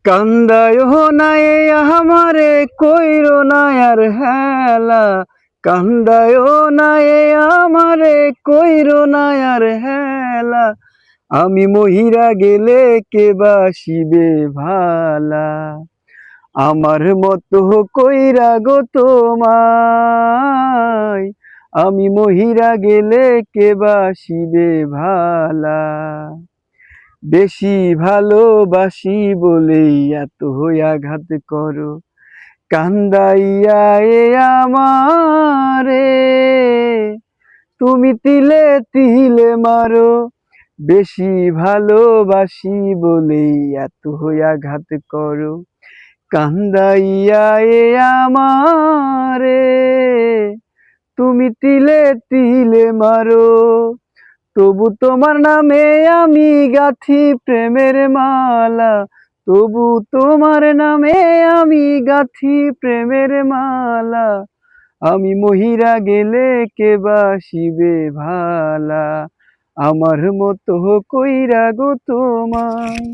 কান্দায়ও না এ আমারে কইরো না আর হেলা, কান্দায়ও না এ আমারে কইরো না আর হেলা, আমি মহিরা গেলে কে বাসিবে ভালা, আমার মতো কইরা গো তোমায়, আমি মহিরা গেলে কে বাসিবে ভালা। বেশি ভালোবাসি বলেই এত আঘাত করো, কান্দাইয়া এ আমারে, তুমি তিলে তিলে মারো। বেশি ভালোবাসি বলেই এত আঘাত করো, কান্দাইয়া এ আমারে, তুমি তিলে তিলে মারো। তবু তোমার নামে আমি গাঁথি প্রেমের মালা, তবু তোমার নামে আমি গাঁথি প্রেমের মালা, আমি মহিরা গেলে কে বাসিবে ভালা, আমার মতো কইরা গো তোমায়।